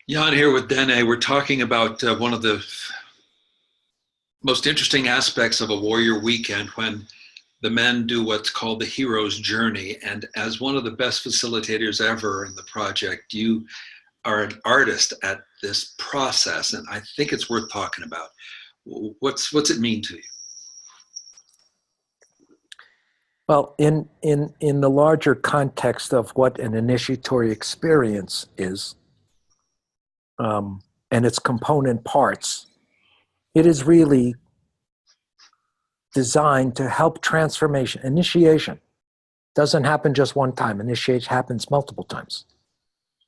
Jan here with Dene. We're talking about one of the most interesting aspects of a warrior weekend when the men do what's called the hero's journey. And as one of the best facilitators ever in the project, you are an artist at this process, and I think it's worth talking about. What's it mean to you? Well, in the larger context of what an initiatory experience is, and its component parts, it is really designed to help transformation. Initiation doesn't happen just one time. Initiation happens multiple times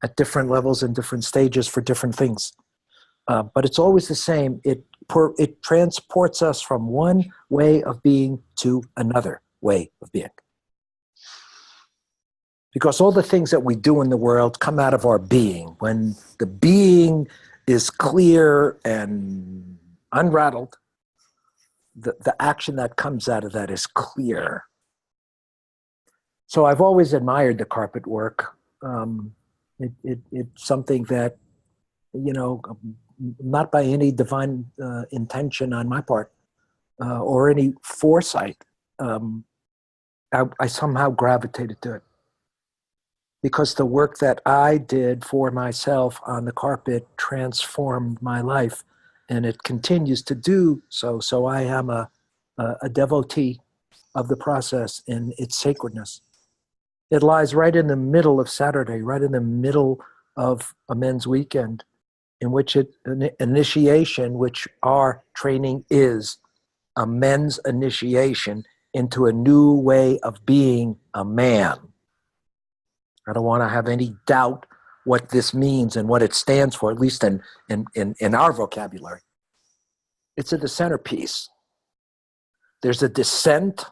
at different levels and different stages for different things. But it's always the same. It transports us from one way of being to another way of being. Because all the things that we do in the world come out of our being. When the being is clear and unrattled, the action that comes out of that is clear. So I've always admired the carpet work. It's something that, not by any divine intention on my part or any foresight, I somehow gravitated to it. Because the work that I did for myself on the carpet transformed my life, and it continues to do so. So I am a devotee of the process in its sacredness. It lies right in the middle of Saturday, right in the middle of a men's weekend, in which an initiation, which our training is a men's initiation into a new way of being a man. I don't want to have any doubt what this means and what it stands for, at least in our vocabulary. It's at the centerpiece. There's a descent.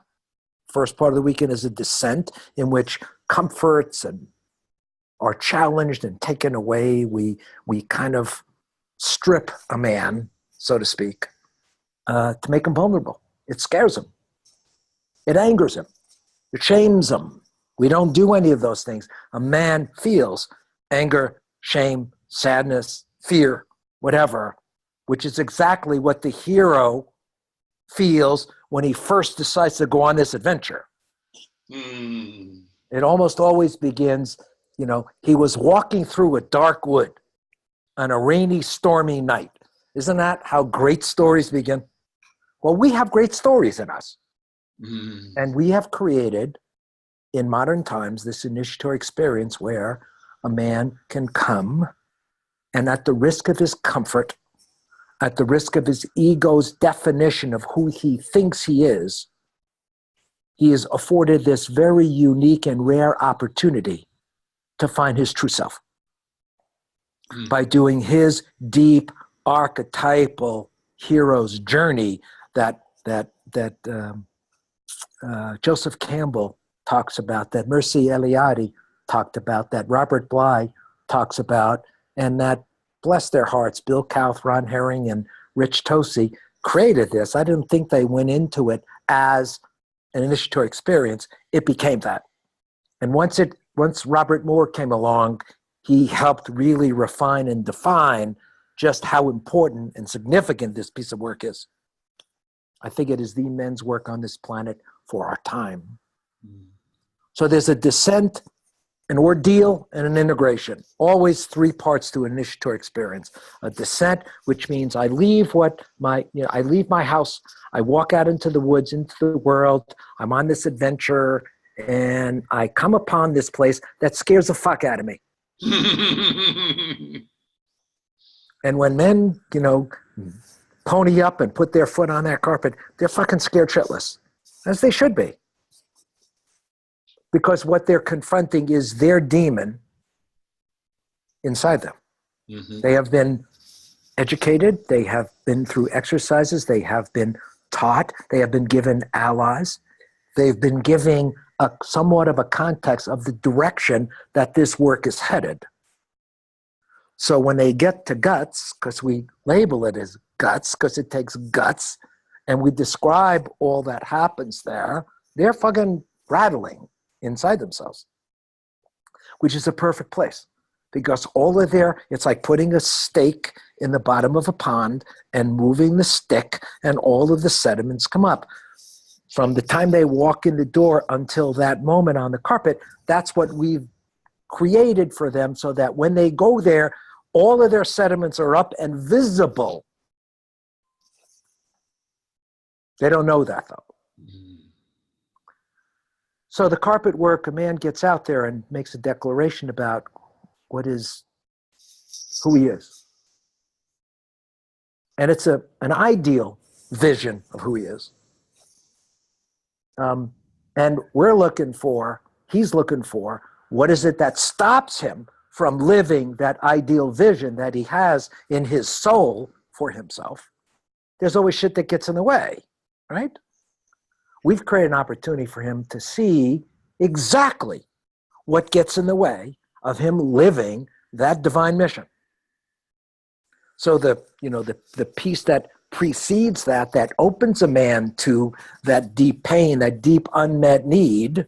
First part of the weekend is a descent in which comforts are challenged and taken away. We kind of strip a man, so to speak, to make him vulnerable. It scares him. It angers him. It shames him. We don't do any of those things. A man feels anger, shame, sadness, fear, whatever, which is exactly what the hero feels when he first decides to go on this adventure. It almost always begins, he was walking through a dark wood on a rainy, stormy night. Isn't that how great stories begin? Well, we have great stories in us. And we have created, in modern times, this initiatory experience where a man can come and, at the risk of his comfort, at the risk of his ego's definition of who he thinks he is afforded this very unique and rare opportunity to find his true self by doing his deep archetypal hero's journey that Joseph Campbell talks about, that Mircea Eliade talked about, that Robert Bly talks about, and that, bless their hearts, Bill Kauth, Ron Herring, and Rich Tosi created this. I didn't think they went into it as an initiatory experience. It became that. And once Robert Moore came along, he helped really refine and define just how important and significant this piece of work is. I think it is the men's work on this planet for our time. So there's a descent, an ordeal, and an integration. Always three parts to an initiatory experience. A descent, which means I leave I leave my house, I walk out into the woods, into the world, I'm on this adventure, and I come upon this place that scares the fuck out of me. And when men, pony up and put their foot on that carpet, they're fucking scared shitless, as they should be. Because what they're confronting is their demon inside them. They have been educated, they have been through exercises, they have been taught, they have been given allies, they've been giving somewhat of a context of the direction that this work is headed. So when they get to guts, because we label it as guts, because it takes guts, and we describe all that happens there, they're fucking rattling inside themselves, which is a perfect place because all of their, it's like putting a stake in the bottom of a pond and moving the stick, and all of the sediments come up. From the time they walk in the door until that moment on the carpet, that's what we've created for them, so that when they go there, all of their sediments are up and visible. They don't know that, though. So the carpet work, a man gets out there and makes a declaration about who he is. And it's an ideal vision of who he is. And he's looking for, what is it that stops him from living that ideal vision that he has in his soul for himself? There's always shit that gets in the way, right? We've created an opportunity for him to see exactly what gets in the way of him living that divine mission. So the piece that precedes that opens a man to that deep pain, that deep unmet need,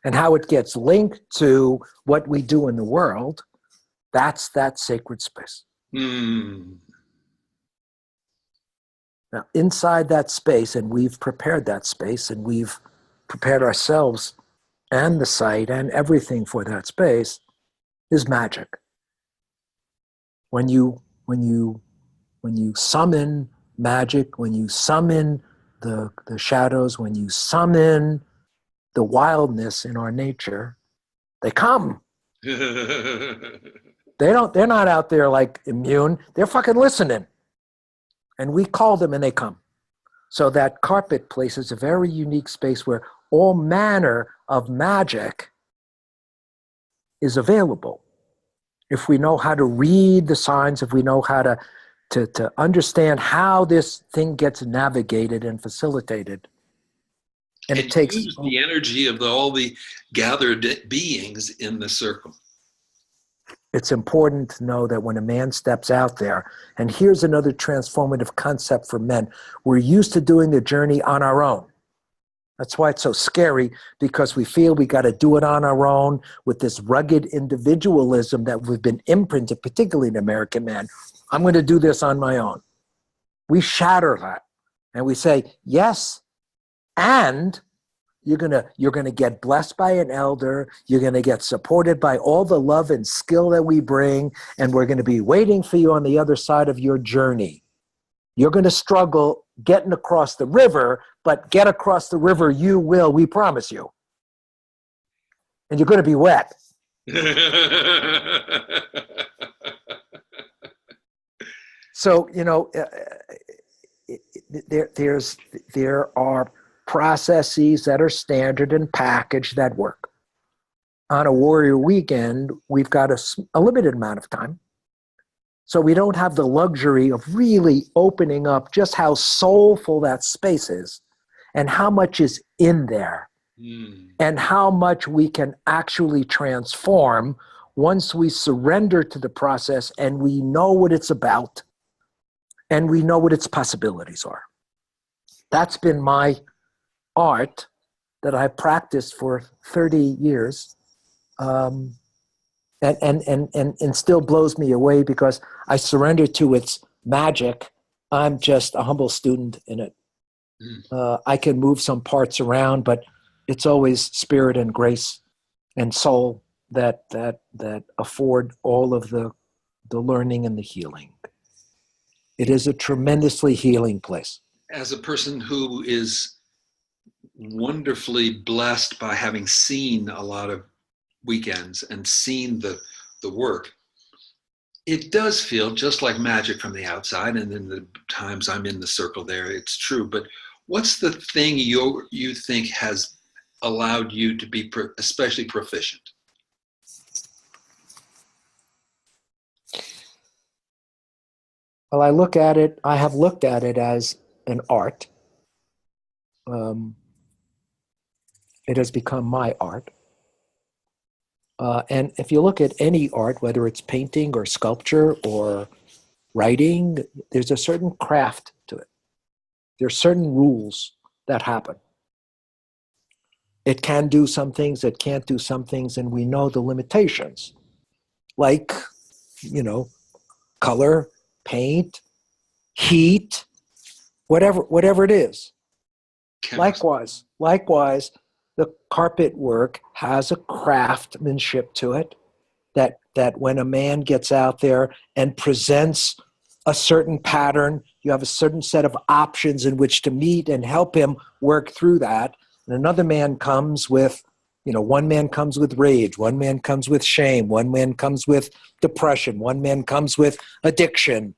and how it gets linked to what we do in the world, that's that sacred space. Now, inside that space, and we've prepared that space, and we've prepared ourselves and the site and everything for that space, is magic. When you summon magic, when you summon the shadows, when you summon the wildness in our nature, they come. They're not out there like immune. They're fucking listening. And we call them and they come. So that carpet place is a very unique space where all manner of magic is available. If we know how to read the signs, if we know how to understand how this thing gets navigated and facilitated. And it takes use the energy of all the gathered beings in the circle. It's important to know that when a man steps out there, and here's another transformative concept for men, we're used to doing the journey on our own. That's why it's so scary, because we feel we got to do it on our own with this rugged individualism that we've been imprinted, particularly in American men. I'm going to do this on my own. We shatter that and we say, yes, and you're gonna get blessed by an elder. You're gonna get supported by all the love and skill that we bring, and we're gonna be waiting for you on the other side of your journey. You're gonna struggle getting across the river, but get across the river you will, we promise you. And you're gonna be wet. So, there are processes that are standard and packaged that work. On a warrior weekend, we've got a limited amount of time. So we don't have the luxury of really opening up just how soulful that space is and how much is in there and how much we can actually transform once we surrender to the process and we know what it's about and we know what its possibilities are. That's been my art that I practiced for 30 years, and still blows me away because I surrender to its magic. I'm just a humble student in it. I can move some parts around, but it's always spirit and grace and soul that afford all of the learning and the healing. It is a tremendously healing place. As a person who is wonderfully blessed by having seen a lot of weekends and seen the work, it does feel just like magic from the outside, and in the times I'm in the circle there, it's true. But what's the thing you think has allowed you to be especially proficient? Well, I have looked at it as an art. It has become my art. And if you look at any art, whether it's painting or sculpture or writing, there's a certain craft to it. There's certain rules that happen. It can do some things, it can't do some things, and we know the limitations. like, you know, color, paint, heat, whatever it is. Chemistry. Likewise, the carpet work has a craftsmanship to it that when a man gets out there and presents a certain pattern, you have a certain set of options in which to meet and help him work through that. And another man comes with, one man comes with rage, one man comes with shame, one man comes with depression, one man comes with addiction.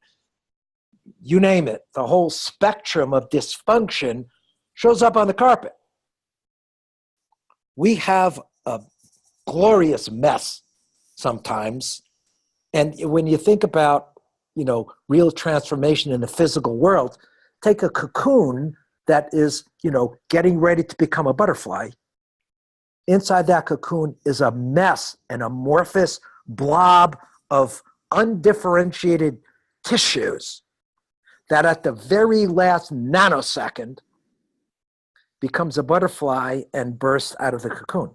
You name it, the whole spectrum of dysfunction shows up on the carpet. We have a glorious mess sometimes. And when you think about, real transformation in the physical world, take a cocoon that is, getting ready to become a butterfly. Inside that cocoon is a mess, an amorphous blob of undifferentiated tissues that at the very last nanosecond becomes a butterfly and bursts out of the cocoon.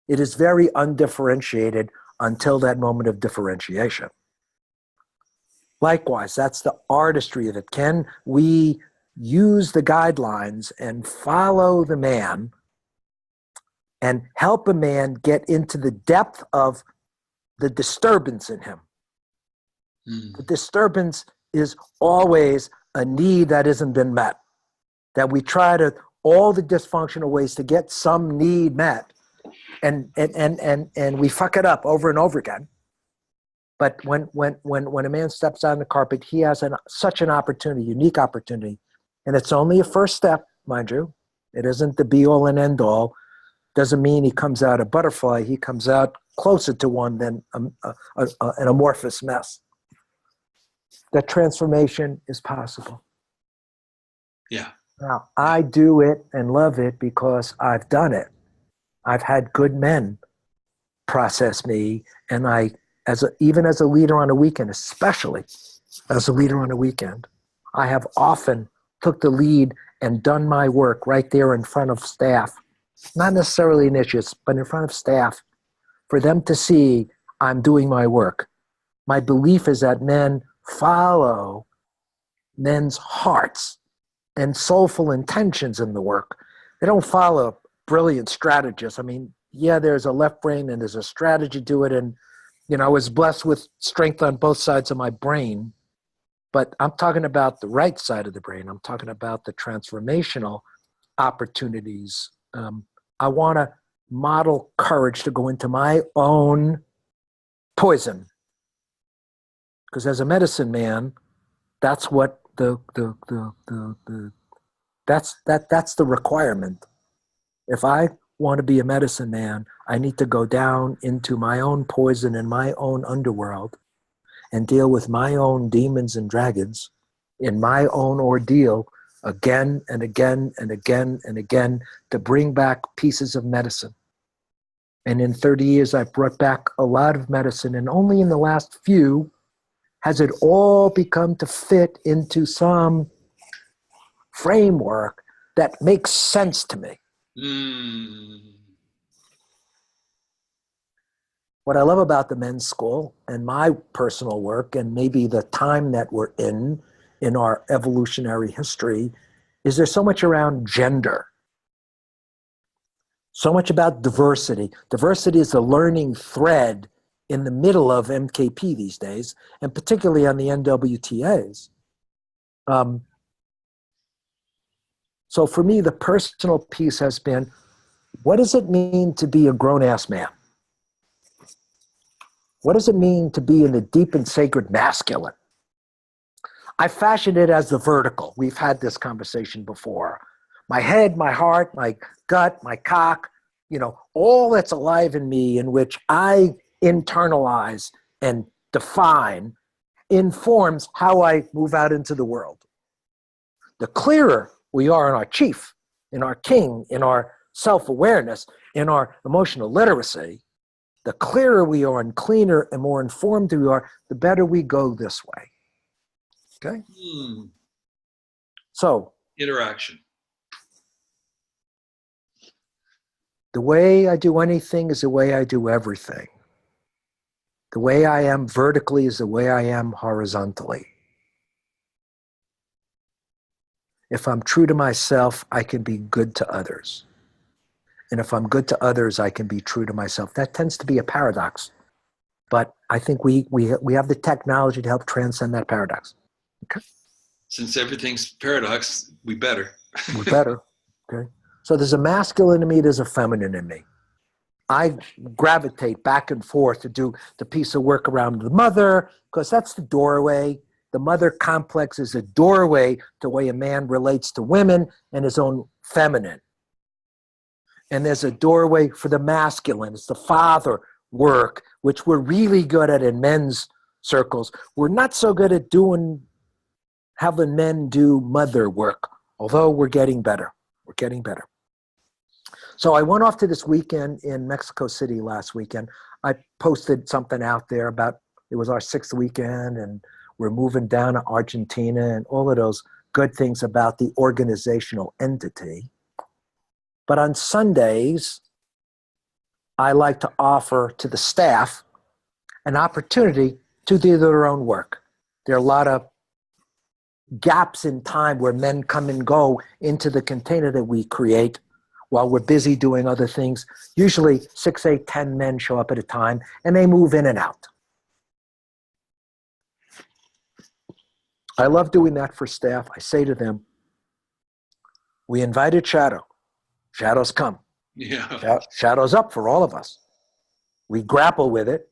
It is very undifferentiated until that moment of differentiation. Likewise, that's the artistry of it. Can we use the guidelines and follow the man and help a man get into the depth of the disturbance in him? The disturbance is always a need that hasn't been met, that we try to, all the dysfunctional ways to get some need met, and we fuck it up over and over again. But when a man steps on the carpet, he has such an opportunity, unique opportunity, and it's only a first step, mind you. It isn't the be all and end all. Doesn't mean he comes out a butterfly. He comes out closer to one than an amorphous mess. That transformation is possible. Yeah. Now, I do it and love it because I've done it. I've had good men process me, and even as a leader on a weekend, especially as a leader on a weekend, I have often took the lead and done my work right there in front of staff, not necessarily initiates, but in front of staff, for them to see I'm doing my work. My belief is that men follow men's hearts and soulful intentions in the work. They don't follow brilliant strategists. I mean, yeah, there's a left brain and there's a strategy to it. And, I was blessed with strength on both sides of my brain. But I'm talking about the right side of the brain. I'm talking about the transformational opportunities. I want to model courage to go into my own poison. Because as a medicine man, that's what that's the requirement. If I want to be a medicine man, I need to go down into my own poison and my own underworld and deal with my own demons and dragons in my own ordeal again and again and again and again to bring back pieces of medicine. And in 30 years, I've brought back a lot of medicine, and only in the last few has it all become to fit into some framework that makes sense to me. What I love about the men's school and my personal work, and maybe the time that we're in our evolutionary history, is there's so much around gender, so much about diversity. Diversity is a learning thread in the middle of MKP these days, and particularly on the NWTAs. So for me, the personal piece has been, what does it mean to be a grown-ass man? What does it mean to be in the deep and sacred masculine? I fashioned it as the vertical. We've had this conversation before. My head, my heart, my gut, my cock, all that's alive in me, in which I internalize and define, informs how I move out into the world. The clearer we are in our chief, in our king, in our self-awareness, in our emotional literacy, the clearer we are and cleaner and more informed we are, the better we go this way. Okay? So, interaction. The way I do anything is the way I do everything. The way I am vertically is the way I am horizontally. If I'm true to myself, I can be good to others. And if I'm good to others, I can be true to myself. That tends to be a paradox. But I think we have the technology to help transcend that paradox. Okay. Since everything's paradox, we better. We're better. Okay. So there's a masculine in me, there's a feminine in me. I gravitate back and forth to do the piece of work around the mother, because that's the doorway. The mother complex is a doorway to the way a man relates to women and his own feminine. And there's a doorway for the masculine. It's the father work, which we're really good at in men's circles. We're not so good at having men do mother work, although we're getting better. We're getting better. So I went off to this weekend in Mexico City last weekend. I posted something out there about it was our 6th weekend and we're moving down to Argentina and all of those good things about the organizational entity. But on Sundays, I like to offer to the staff an opportunity to do their own work. There are a lot of gaps in time where men come and go into the container that we create while we're busy doing other things. Usually 6, 8, 10 men show up at a time and they move in and out. I love doing that for staff. I say to them, we invited Shadow. Shadows come. Yeah. Shadow's up for all of us. We grapple with it.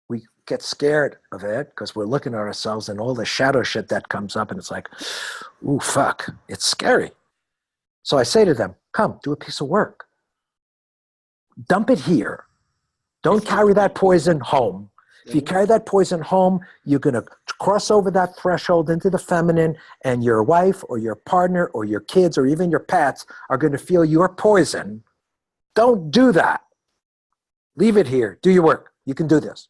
We get scared of it because we're looking at ourselves and all the shadow shit that comes up and it's like, ooh, fuck, it's scary. So I say to them, come, do a piece of work. Dump it here. Don't carry that poison home. If you carry that poison home, you're going to cross over that threshold into the feminine, and your wife or your partner or your kids or even your pets are going to feel your poison. Don't do that. Leave it here. Do your work. You can do this.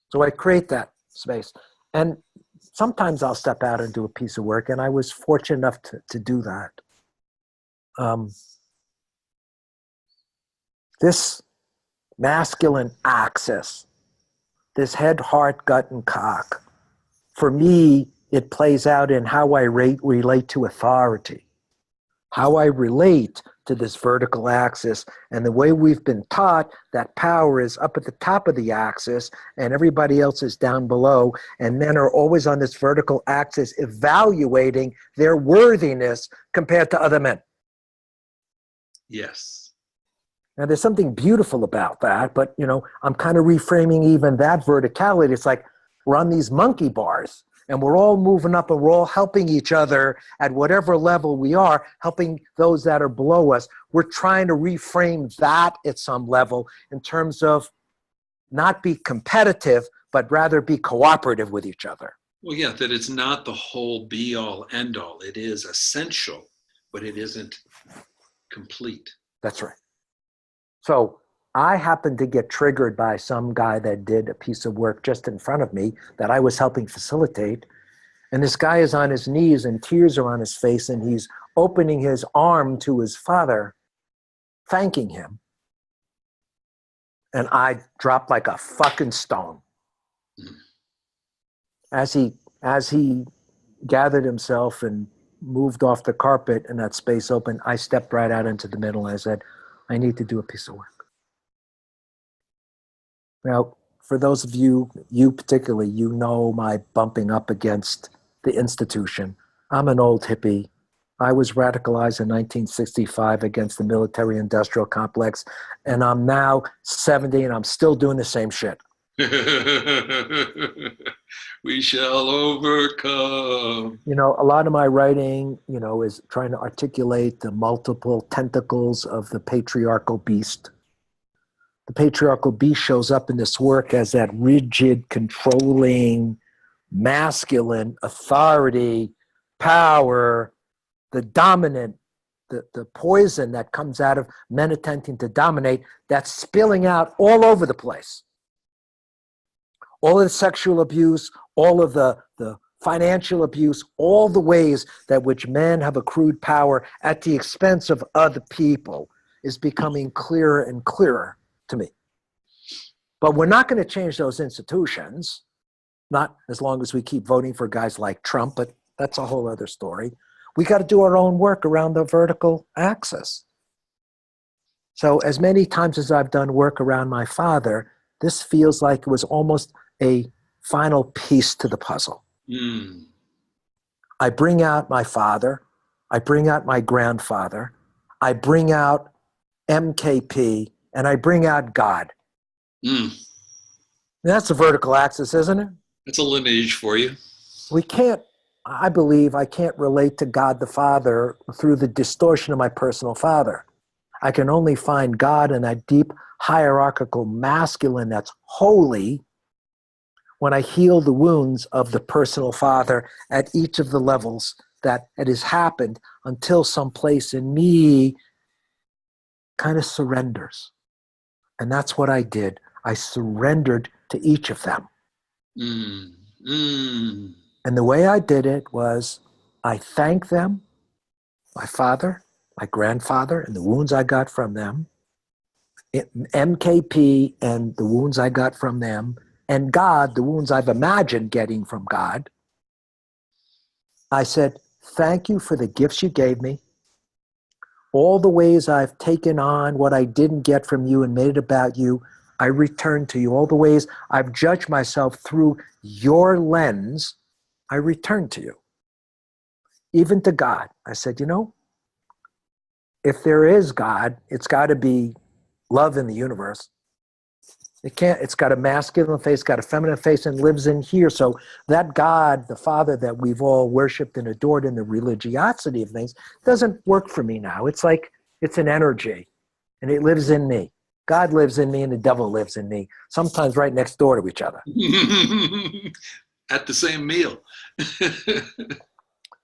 So I create that space. And sometimes I'll step out and do a piece of work, and I was fortunate enough to do that. This masculine axis, this head, heart, gut, and cock, for me, it plays out in how I relate to authority, how I relate to this vertical axis, and the way we've been taught that power is up at the top of the axis and everybody else is down below, and men are always on this vertical axis evaluating their worthiness compared to other men. Yes. Now, there's something beautiful about that, but, I'm kind of reframing even that verticality. It's like we're on these monkey bars, and we're all moving up, and we're all helping each other at whatever level we are, helping those that are below us. We're trying to reframe that at some level in terms of not be competitive, but rather be cooperative with each other. Well, yeah, that it's not the whole be-all, end-all. It is essential, but it isn't complete. That's right. So I happened to get triggered by some guy that did a piece of work just in front of me that I was helping facilitate. And this guy is on his knees and tears are on his face and he's opening his arm to his father, thanking him. And I dropped like a fucking stone. As he gathered himself and moved off the carpet and that space opened, I stepped right out into the middle and I said, I need to do a piece of work. Now, for those of you particularly, my bumping up against the institution. I'm an old hippie. I was radicalized in 1965 against the military-industrial complex, and I'm now 70 and I'm still doing the same shit. We shall overcome. A lot of my writing, is trying to articulate the multiple tentacles of the patriarchal beast. The patriarchal beast shows up in this work as that rigid, controlling, masculine authority, power, the dominant, the poison that comes out of men attempting to dominate, that's spilling out all over the place. All of the sexual abuse, all of the financial abuse, all the ways that which men have accrued power at the expense of other people is becoming clearer and clearer to me. But we're not going to change those institutions, not as long as we keep voting for guys like Trump, but that's a whole other story. We got to do our own work around the vertical axis. So as many times as I've done work around my father, this feels like it was almost a final piece to the puzzle. Mm. I bring out my father, I bring out my grandfather, I bring out MKP, and I bring out God. Mm. That's a vertical axis, isn't it? That's a lineage for you. We can't, I believe I can't relate to God the Father through the distortion of my personal father. I can only find God in that deep hierarchical masculine that's holy when I heal the wounds of the personal father at each of the levels that it has happened until some place in me kind of surrenders. And that's what I did. I surrendered to each of them. Mm. Mm. And the way I did it was I thanked them, my father, my grandfather, and the wounds I got from them, MKP and the wounds I got from them, and God, the wounds I've imagined getting from God. I said, thank you for the gifts you gave me, all the ways I've taken on what I didn't get from you and made it about you. I return to you. All the ways I've judged myself through your lens, I return to you. Even to God. I said, you know, if there is God, it's got to be love in the universe. It's got a masculine face, got a feminine face, and lives in here. So that God, the Father that we've all worshipped and adored in the religiosity of things, doesn't work for me now. It's like it's an energy, and it lives in me. God lives in me, and the devil lives in me, sometimes right next door to each other. At the same meal.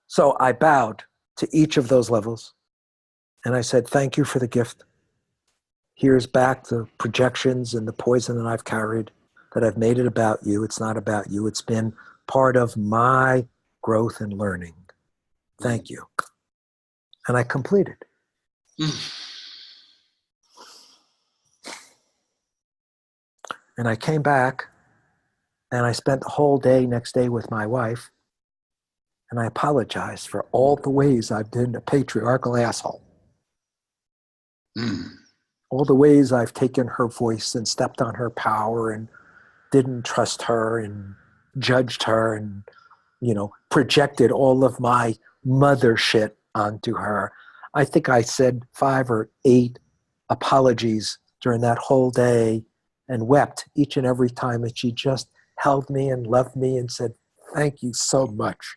So I bowed to each of those levels, and I said, thank you for the gift. Here's back the projections and the poison that I've carried, that I've made it about you. It's not about you. It's been part of my growth and learning. Thank you. And I completed. And I came back and I spent the whole day next day with my wife. And I apologized for all the ways I've been a patriarchal asshole. All the ways I've taken her voice and stepped on her power and didn't trust her and judged her and, you know, projected all of my mother shit onto her. I think I said 5 or 8 apologies during that whole day and wept each and every time. And she just held me and loved me and said, thank you so much.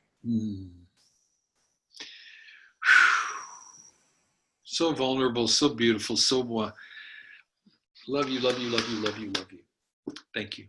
So vulnerable, so beautiful, so love you, love you, love you, love you, love you. Thank you.